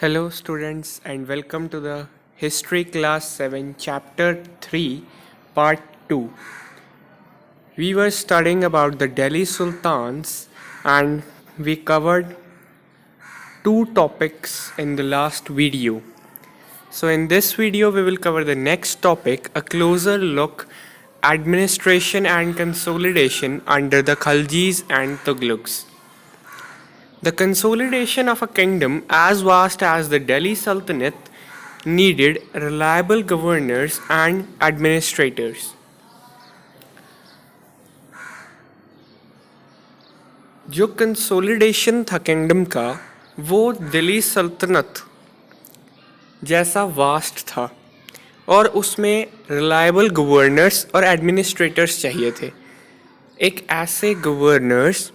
Hello, students, and welcome to the History Class 7, Chapter 3, Part 2. We were studying about the Delhi Sultans and we covered two topics in the last video. So, in this video, we will cover the next topic, a closer look administration and consolidation under the Khaljis and Tughlaqs. The consolidation of a kingdom as vast as the Delhi Sultanate needed reliable governors and administrators. जो consolidation था kingdom का वो दिल्ली सल्तनत जैसा vast था और उसमें reliable governors और एडमिनिस्ट्रेटर्स चाहिए थे. एक ऐसे गवर्नर्स,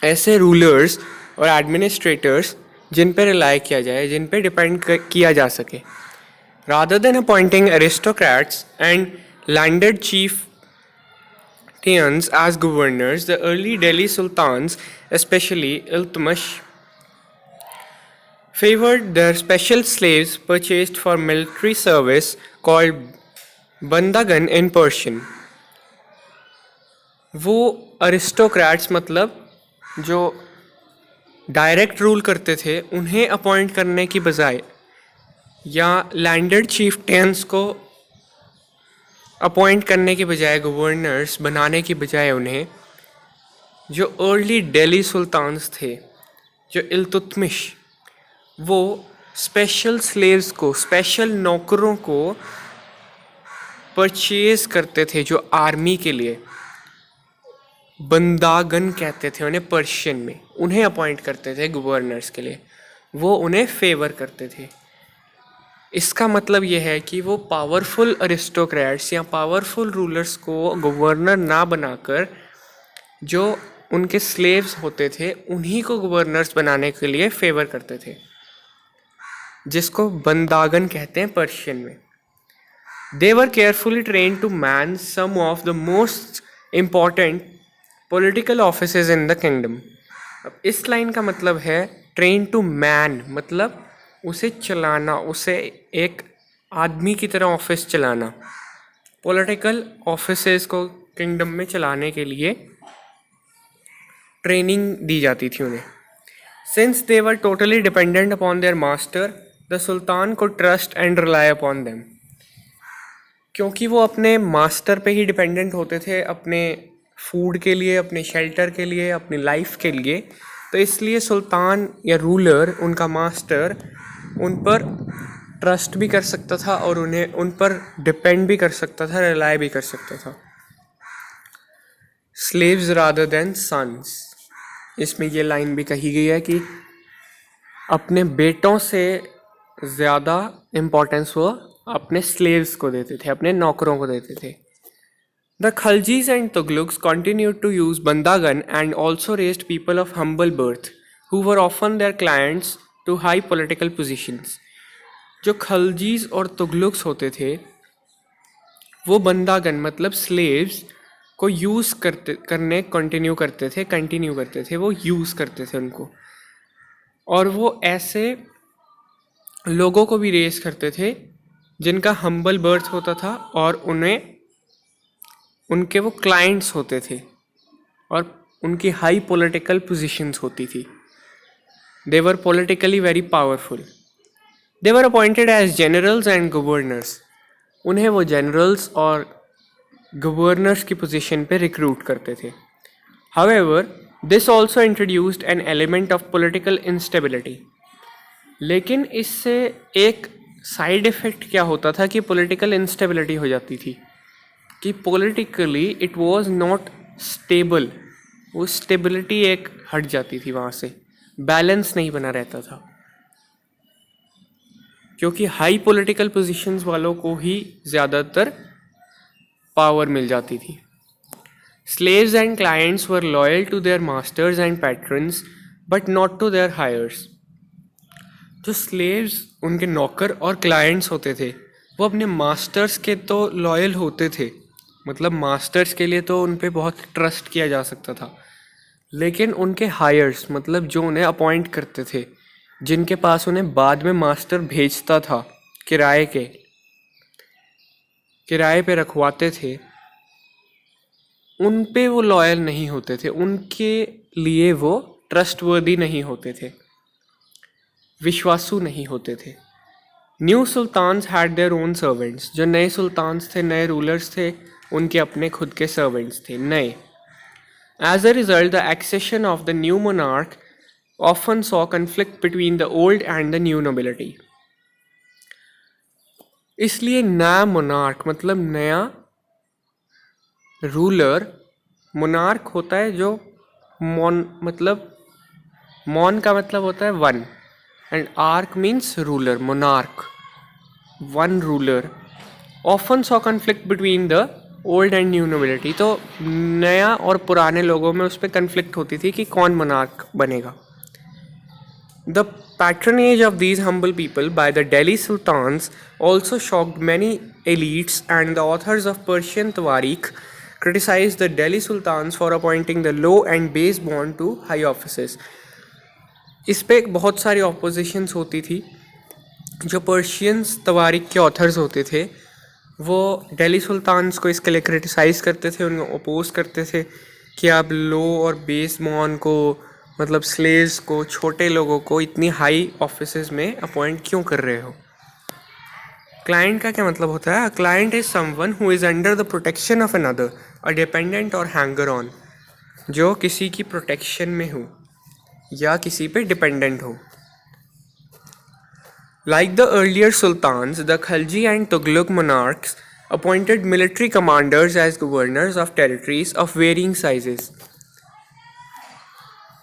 ऐसे रूलर्स और एडमिनिस्ट्रेटर्स जिन पर रिलाई किया जाए, जिन पर डिपेंड किया जा सके. Rather than appointing aristocrats and landed chieftains as governors, the early Delhi sultans, especially Iltutmish, favored their special slaves purchased for military service called bandagan in Persian. वो aristocrats मतलब जो डायरेक्ट रूल करते थे उन्हें appoint करने की बजाय या लैंडेड चीफ्टेन्स को अपॉइंट करने की बजाय, गवर्नर्स बनाने की बजाय, उन्हें जो अर्ली दिल्ली सुल्तान्स थे, जो इल्तुतमिश, वो स्पेशल स्लेव्स को, स्पेशल नौकरों को परचेज करते थे जो आर्मी के लिए. बंदागन कहते थे उन्हें पर्शियन में. उन्हें अपॉइंट करते थे गवर्नर्स के लिए, वो उन्हें फेवर करते थे. इसका मतलब यह है कि वो पावरफुल अरिस्टोक्रेट्स या पावरफुल रूलर्स को गवर्नर ना बनाकर जो उनके स्लेव्स होते थे उन्हीं को गवर्नर्स बनाने के लिए फेवर करते थे, जिसको बंदागन कहते हैं पर्शियन में. They were carefully trained to man some of the most important political offices in the kingdom. अब इस लाइन का मतलब है ट्रेन टू मैन, मतलब उसे चलाना, उसे एक आदमी की तरह ऑफिस चलाना. पॉलिटिकल ऑफिसेज को किंगडम में चलाने के लिए ट्रेनिंग दी जाती थी उन्हें. Since they were totally dependent upon their master, the sultan को trust and rely upon them. क्योंकि वो अपने मास्टर पे ही डिपेंडेंट होते थे, अपने फूड के लिए, अपने शेल्टर के लिए, अपनी लाइफ के लिए, तो इसलिए सुल्तान या रूलर, उनका मास्टर, उन पर ट्रस्ट भी कर सकता था और उन्हें उन पर डिपेंड भी कर सकता था, रिलाई भी कर सकता था. Slaves rather than sons. इसमें ये लाइन भी कही गई है कि अपने बेटों से ज़्यादा इम्पोर्टेंस वो अपने स्लेव्स को देते थे, अपने नौकरों को देते थे. The Khaljis and Tughlaqs continued to use bandagan and also raised people of humble birth, who were often their clients to high political positions. जो खलजीज और तुगलक्स होते थे वो बंदागन मतलब स्लेव्स को यूज़ करने कंटिन्यू करते थे, वो यूज़ करते थे उनको, और वो ऐसे लोगों को भी रेस करते थे जिनका हम्बल बर्थ होता था और उनके वो क्लाइंट्स होते थे और उनकी हाई पॉलिटिकल पोजीशंस होती थी. They were politically very powerful. They were appointed as generals and governors. उन्हें वो जनरल्स और गवर्नर्स की पोजीशन पे रिक्रूट करते थे. However this also introduced an element of political instability. लेकिन इससे एक साइड इफ़ेक्ट क्या होता था कि पॉलिटिकल इंस्टेबिलिटी हो जाती थी, कि politically it was not stable. वो स्टेबिलिटी एक हट जाती थी वहाँ से, बैलेंस नहीं बना रहता था, क्योंकि हाई पॉलिटिकल पोजीशंस वालों को ही ज़्यादातर पावर मिल जाती थी. Slaves and clients were loyal to their masters and patrons but not to their heirs. जो स्लेव्स, उनके नौकर और क्लाइंट्स होते थे, वो अपने मास्टर्स के तो लॉयल होते थे, मतलब मास्टर्स के लिए तो उन पे बहुत ट्रस्ट किया जा सकता था, लेकिन उनके हायर्स मतलब जो उन्हें अपॉइंट करते थे, जिनके पास उन्हें बाद में मास्टर भेजता था किराए पे रखवाते थे, उन पे वो लॉयल नहीं होते थे, उनके लिए वो ट्रस्टवर्दी नहीं होते थे, विश्वासु नहीं होते थे। New sultans had their own servants, जो नए सुल्तान्स थे, नए रूलर्स थे, उनके अपने खुद के सर्वेंट्स थे नए। As a result the accession of the new monarch often saw conflict between the old and the new nobility. इसलिए नया मोनार्क मतलब नया रूलर, मोनार्क होता है जो मॉन मतलब मॉन का मतलब होता है one and arc means ruler, monarch one ruler often saw conflict between the old and new nobility. तो नया और पुराने लोगों में उस पर कन्फ्लिक्ट होती थी कि कौन मोनार्क बनेगा। The patronage of these humble people by the Delhi Sultans also shocked many elites, and the authors of Persian Tawarikh criticized the Delhi Sultans for appointing the low and base born to high offices. इस पे बहुत सारी opposition's होती थी। जो Persians तवारीख के authors होते थे वो दिल्ली सुल्तान्स को इसके लिए क्रिटिसाइज़ करते थे, उनको अपोज करते थे कि आप लो और बेस मॉन को मतलब स्लेव्स को, छोटे लोगों को इतनी हाई ऑफिसेज में अपॉइंट क्यों कर रहे हो। क्लाइंट का क्या मतलब होता है? Client is someone who is under the protection of another, a dependent और हैंगर ऑन, जो किसी की प्रोटेक्शन में हो या किसी पे डिपेंडेंट हो। Like the earlier sultans, the Khalji and Tughlaq monarchs appointed military commanders as governors of territories of varying sizes.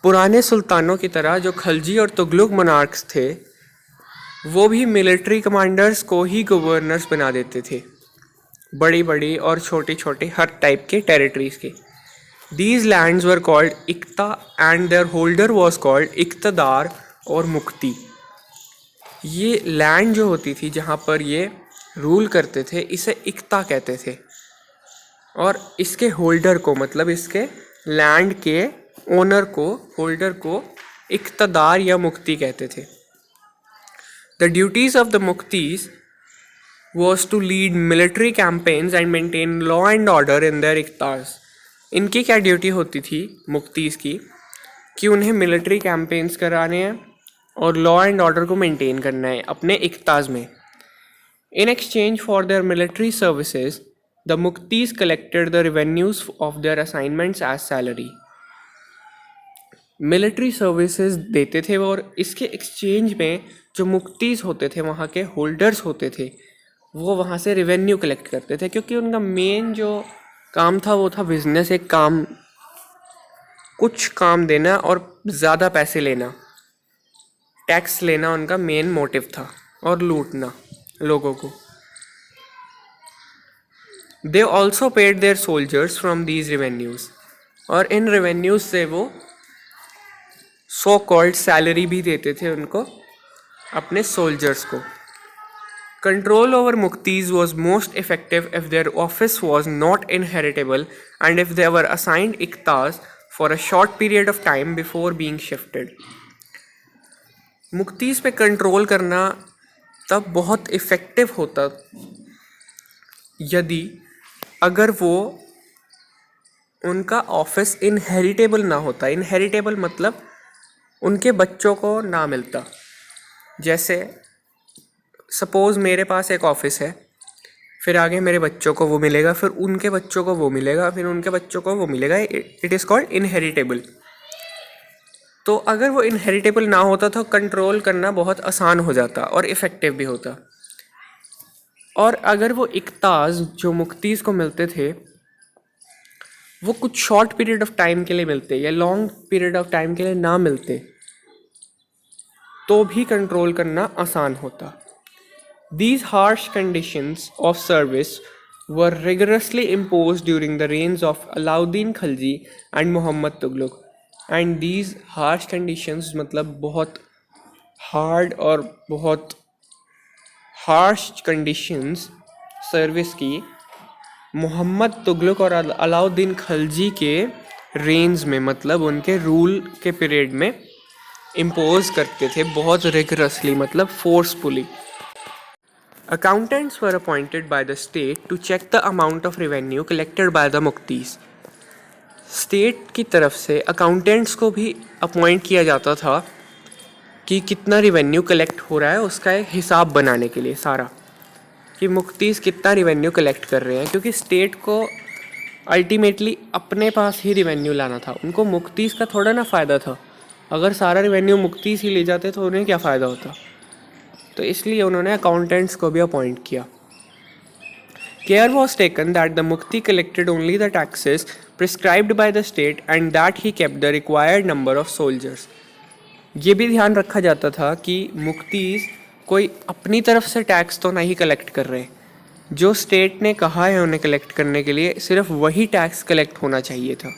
पुराने सुल्तानों की तरह जो खलजी और तुगलक मोनार्क्स थे वो भी मिलिट्री कमांडर्स को ही गवर्नर्स बना देते थे, बड़ी बड़ी और छोटी छोटी हर टाइप के टेरिटरीज के। These lands were called iqta and their holder was called iqtadar or muqti. ये लैंड जो होती थी जहाँ पर ये रूल करते थे इसे इक्ता कहते थे, और इसके होल्डर को मतलब इसके लैंड के ओनर को, होल्डर को इक्तदार या मुक्ति कहते थे। The duties of the muqtis was to lead military campaigns and maintain law and order in their iqtas. इनकी क्या ड्यूटी होती थी मुक्तीज की कि उन्हें मिलिट्री कैंपेन्स कराने हैं और लॉ एंड ऑर्डर को मेंटेन करना है अपने इक्ताज में। In exchange for their military services the muqtis collected the revenues of their assignments as salary. Military services देते थे और इसके एक्सचेंज में जो मुक्तीज होते थे, वहाँ के होल्डर्स होते थे, वो वहाँ से रेवेन्यू कलेक्ट करते थे, क्योंकि उनका मेन जो काम था वो था बिजनेस, एक काम, कुछ काम देना और ज़्यादा पैसे लेना, टैक्स लेना उनका मेन मोटिव था, और लूटना लोगों को। They also paid their soldiers from these revenues, और इन रेवेन्यूज से वो सो कॉल्ड सैलरी भी देते थे उनको, अपने सोल्जर्स को। Control over muqtis was most effective if their office was not inheritable and if they were assigned iqtas for a short period of time before being shifted. Muqtis पे कंट्रोल करना तब बहुत इफ़ेक्टिव होता यदि अगर वो उनका ऑफिस इनहेरिटेबल ना होता। इनहेरिटेबल मतलब उनके बच्चों को ना मिलता। जैसे सपोज़ मेरे पास एक ऑफिस है, फिर आगे मेरे बच्चों को वो मिलेगा, फिर उनके बच्चों को वो मिलेगा, फिर उनके बच्चों को वो मिलेगा। It is called inheritable. तो अगर वो इनहेरिटेबल ना होता तो कंट्रोल करना बहुत आसान हो जाता और इफ़ेक्टिव भी होता। और अगर वो इक्ताज जो मुक्तीज़ को मिलते थे वो कुछ शॉर्ट पीरियड ऑफ टाइम के लिए मिलते या लॉन्ग पीरियड ऑफ टाइम के लिए ना मिलते तो भी कंट्रोल करना आसान होता। These harsh conditions of service were rigorously imposed during the reigns of Alauddin Khilji and Muhammad Tughlaq. And these harsh conditions मतलब बहुत hard और बहुत harsh conditions सर्विस की मोहम्मद तुगलक और अलाउद्दीन खिलजी के रेंज में, मतलब उनके रूल के पीरियड में इम्पोज करते थे बहुत रिगरसली, मतलब forcefully. Accountants were appointed by the state to check the amount of revenue collected by the muqtis. State की तरफ से अकाउंटेंट्स को भी अपॉइंट किया जाता था कि कितना रिवेन्यू कलेक्ट हो रहा है, उसका एक हिसाब बनाने के लिए सारा, कि मुक्तीस कितना रिवेन्यू कलेक्ट कर रहे हैं, क्योंकि स्टेट को अल्टीमेटली अपने पास ही रिवेन्यू लाना था। उनको मुक्तीस का थोड़ा ना फ़ायदा था। अगर सारा रिवेन्यू मुक्तीस ही ले जाते तो उन्हें क्या फ़ायदा होता। तो इसलिए उन्होंने अकाउंटेंट्स को भी अपॉइंट किया। Care was taken that the muqti collected only the taxes prescribed by the state and that he kept the required number of soldiers. ये भी ध्यान रखा जाता था कि मुक्तीस कोई अपनी तरफ से टैक्स तो नहीं कलेक्ट कर रहे, जो स्टेट ने कहा है उन्हें कलेक्ट करने के लिए सिर्फ वही टैक्स कलेक्ट होना चाहिए था,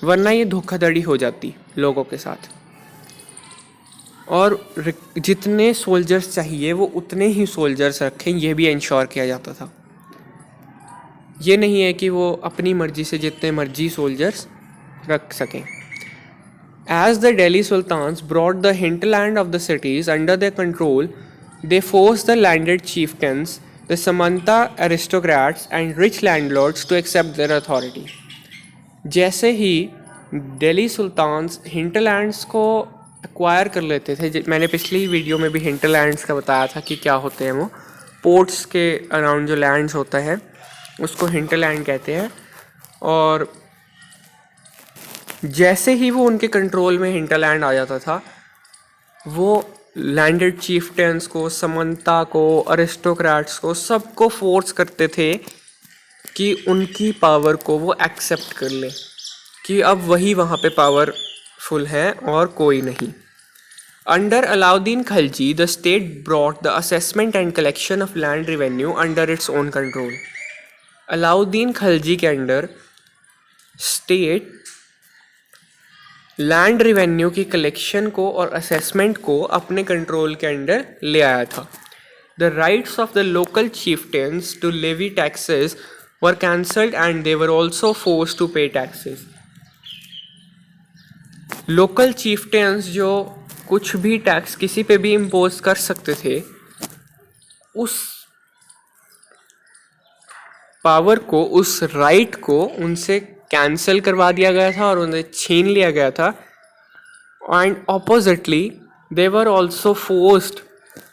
वरना ये धोखाधड़ी हो जाती लोगों के साथ। और जितने सोल्जर्स चाहिए वो उतने ही सोल्जर्स रखें, ये भी इंश्योर किया जाता था। ये नहीं है कि वो अपनी मर्जी से जितने मर्जी सोल्जर्स रख सकें। As the Delhi Sultans brought the hinterland of the cities under their control, they forced the landed chieftains, the Samanta aristocrats and rich landlords to accept their authority. जैसे ही दिल्ली सुल्तान्स हिंटरलैंड्स को acquire कर लेते थे, मैंने पिछली video में भी hinterlands का बताया था कि क्या होते हैं वो, पोर्ट्स के अराउंड जो लैंड्स होता है उसको हिंटरलैंड कहते हैं। और जैसे ही वो उनके कंट्रोल में हिंटरलैंड आ जाता था, वो लैंडेड चीफ्टेंस को, समंता को, अरिस्टोक्रेट्स को, सबको फोर्स करते थे कि उनकी पावर को वो एक्सेप्ट कर ले, कि अब वही वहाँ पे पावरफुल है और कोई नहीं। Under Alauddin Khilji the state brought the assessment and collection of land revenue under its own control. Alauddin Khilji के अंडर स्टेट लैंड रेवेन्यू की कलेक्शन को और असेसमेंट को अपने कंट्रोल के अंडर ले आया था। The rights of the local chieftains to levy taxes were cancelled and they were also forced to pay taxes. Local chieftains जो कुछ भी टैक्स किसी पे भी इम्पोज कर सकते थे, उस पावर को, उस राइट को उनसे कैंसिल करवा दिया गया था और उन्हें छीन लिया गया था। And oppositely they were also forced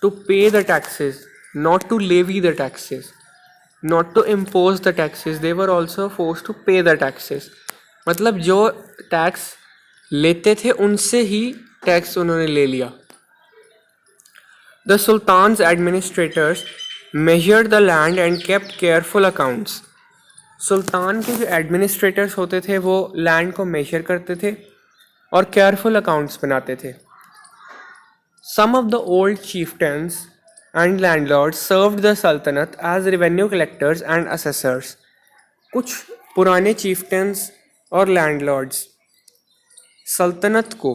to pay the taxes, not to levy the taxes, not to impose the taxes, they were also forced to pay the taxes. मतलब जो टैक्स लेते थे उनसे ही टैक्स उन्होंने ले लिया। The sultans administrators measured the land and kept careful accounts. सुल्तान के जो एडमिनिस्ट्रेटर्स होते थे वो लैंड को मेजर करते थे और केयरफुल अकाउंट्स बनाते थे। Some of the old chieftains and landlords served the sultanate as revenue collectors and assessors. कुछ पुराने chieftains और landlords सल्तनत को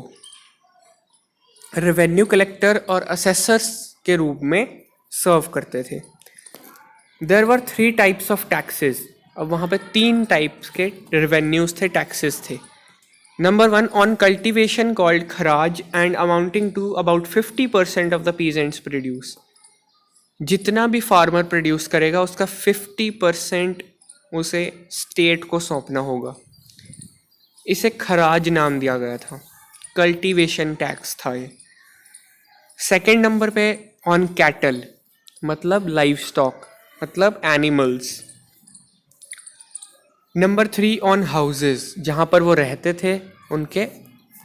रेवेन्यू कलेक्टर और असेसर्स के रूप में सर्व करते थे। There were 3 types of taxes. अब वहाँ पे 3 टाइप्स के रेवेन्यूज थे, टैक्सेस थे। Number 1 on cultivation called kharaj and amounting to about 50% of the peasants produce. जितना भी फार्मर प्रोड्यूस करेगा उसका 50% उसे स्टेट को सौंपना होगा। इसे खराज नाम दिया गया था, कल्टिवेशन टैक्स था ये। सेकेंड नंबर पे ऑन कैटल, मतलब लाइव स्टॉक, मतलब एनिमल्स। नंबर 3 ऑन हाउसेस, जहाँ पर वो रहते थे उनके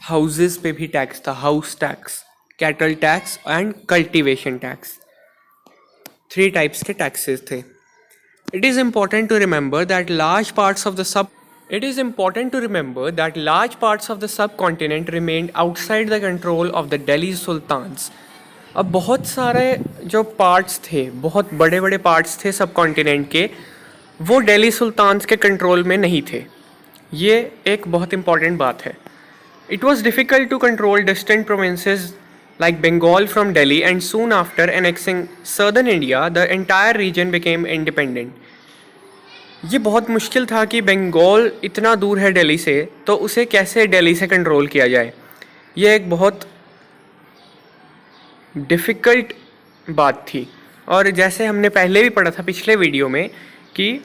हाउसेस पे भी टैक्स था, house tax, cattle tax and cultivation tax. 3 types के टैक्सेस थे। It is important to remember that large parts of the subcontinent remained outside the control of the Delhi Sultans. अब बहुत सारे जो पार्ट्स थे, बहुत बड़े बड़े पार्ट्स थे सब कॉन्टिनेंट के, वो दिल्ली सुल्तान्स के कंट्रोल में नहीं थे। ये एक बहुत इंपॉर्टेंट बात है। It was difficult to control distant provinces like Bengal from Delhi and soon after annexing southern India the entire region became independent. ये बहुत मुश्किल था कि बंगाल इतना दूर है दिल्ली से, तो उसे कैसे दिल्ली से कंट्रोल किया जाए। ये एक बहुत डिफ़िकल्ट बात थी। और जैसे हमने पहले भी पढ़ा था पिछले वीडियो में कि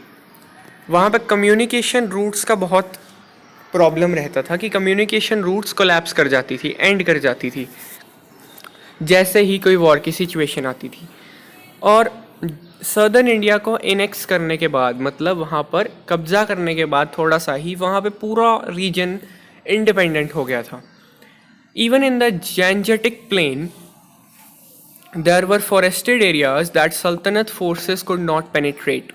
वहाँ पे कम्युनिकेशन रूट्स का बहुत प्रॉब्लम रहता था कि कम्युनिकेशन रूट्स कोलैप्स कर जाती थी, एंड कर जाती थी जैसे ही कोई वॉर की सिचुएशन आती थी। और सदर्न इंडिया को इनेक्स करने के बाद, मतलब वहाँ पर कब्ज़ा करने के बाद थोड़ा सा ही वहाँ पे पूरा रीजन इंडिपेंडेंट हो गया था। Even in the Gangetic plain there were forested areas that सल्तनत forces could not penetrate।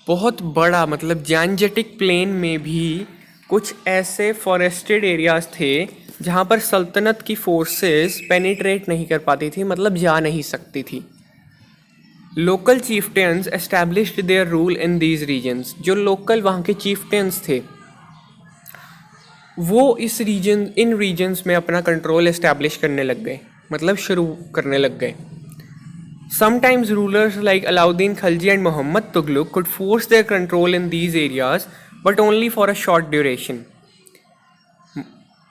बहुत बड़ा, मतलब जैंजेटिक प्लेन में भी कुछ ऐसे फॉरेस्टेड एरियाज थे जहाँ पर सल्तनत की फोर्सेस पेनिट्रेट नहीं कर पाती थी, मतलब जा नहीं सकती थी। Local chieftains established their rule in these regions. जो लोकल वहाँ के चीफ्टेंस थे वो इन रीजन्स में अपना कंट्रोल एस्टैब्लिश करने लग गए, मतलब शुरू करने लग गए। Sometimes rulers like Alauddin Khilji and Muhammad Tughlaq could force their control in these areas, but only for a short duration।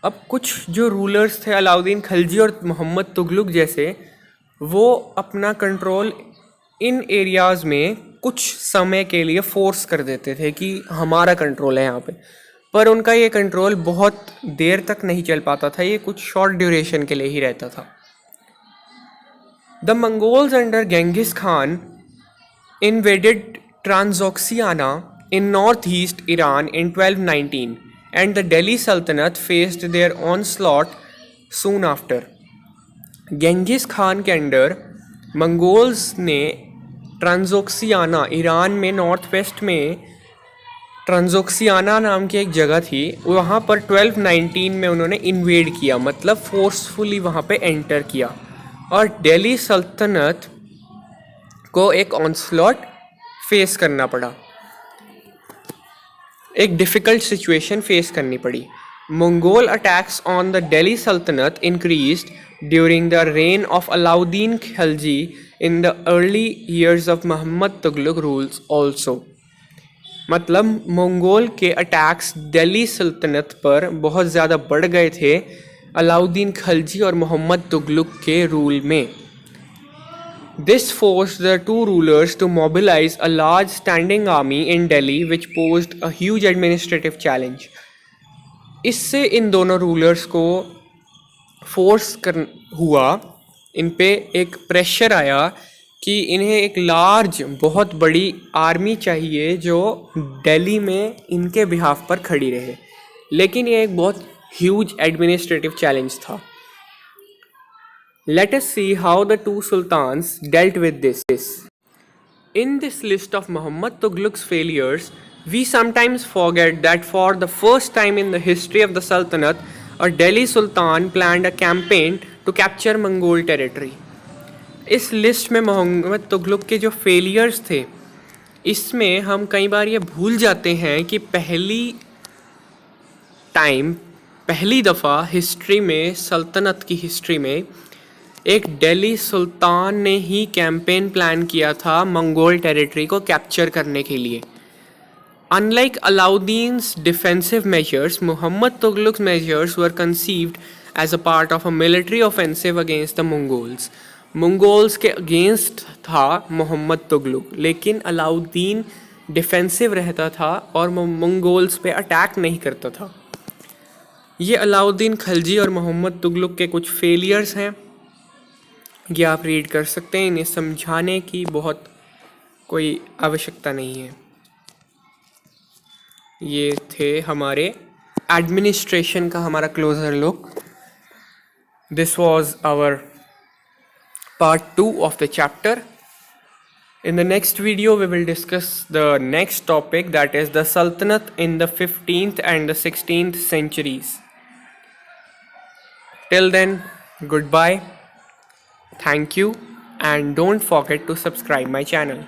अब कुछ जो रूलर्स थे अलाउद्दीन खिलजी और मोहम्मद तुगलक जैसे, वो अपना कंट्रोल इन एरियाज़ में कुछ समय के लिए फोर्स कर देते थे कि हमारा कंट्रोल है यहाँ पे, पर उनका ये कंट्रोल बहुत देर तक नहीं चल पाता था, ये कुछ शॉर्ट ड्यूरेशन के लिए ही रहता था। The Mongols under Genghis Khan invaded Transoxiana in northeast Iran in 1219 and the Delhi Sultanate faced their onslaught soon after। Genghis Khan के अंडर मंगोल्स ने ट्रांसोक्सियाना, ईरान में नॉर्थ वेस्ट में ट्रांसोक्सियाना नाम की एक जगह थी, वहाँ पर 1219 में उन्होंने इन्वेड किया, मतलब फोर्सफुली वहाँ पे एंटर किया और दिल्ली सल्तनत को एक ऑनस्लॉट फेस करना पड़ा, एक डिफ़िकल्ट सिचुएशन फेस करनी पड़ी। Mongol attacks on the Delhi Sultanate increased during the reign of Alauddin Khilji in the early years of Muhammad Tughlaq rules also. मतलब मंगोल के अटैक्स दिल्ली सल्तनत पर बहुत ज़्यादा बढ़ गए थे अलाउद्दीन खिलजी और मोहम्मद तुगलक के रूल में। This forced the two rulers to mobilize a large standing army in Delhi, which posed a huge administrative challenge। इससे इन दोनों रूलर्स को फोर्स हुआ, इन पे एक प्रेशर आया कि इन्हें एक लार्ज, बहुत बड़ी आर्मी चाहिए जो दिल्ली में इनके बिहाफ पर खड़ी रहे, लेकिन ये एक बहुत ह्यूज एडमिनिस्ट्रेटिव चैलेंज था। Let us see how the two sultans dealt with this। In this list of Muhammad Tughlaq's failures, we sometimes forget that for the first time in the history of the Sultanate, a Delhi Sultan planned a campaign to capture Mongol territory। इस list में मोहम्मद तुगलक के जो failures थे, इसमें हम कई बार ये भूल जाते हैं कि पहली दफ़ा हिस्ट्री में, सल्तनत की हिस्ट्री में, एक दिल्ली सुल्तान ने ही कैंपेन प्लान किया था मंगोल टेरिटरी को कैप्चर करने के लिए। Unlike Alauddin's defensive measures, Muhammad Tughlaq's measures were conceived as a part of a military offensive against the Mongols. Mongols के अगेंस्ट था मोहम्मद तुगलक, लेकिन अलाउद्दीन डिफेंसिव रहता था और मंगोल्स पे अटैक नहीं करता था। ये अलाउद्दीन खिलजी और मोहम्मद तुगलक के कुछ फेलियर्स हैं, ये आप रीड कर सकते हैं, इन्हें समझाने की बहुत कोई आवश्यकता नहीं है। ये थे हमारे एडमिनिस्ट्रेशन का हमारा closer look. This was our part 2 of the chapter. In the next video we will discuss the next topic, that is the Sultanate in the 15th and the 16th centuries. Till then, goodbye, thank you, and don't forget to subscribe my channel.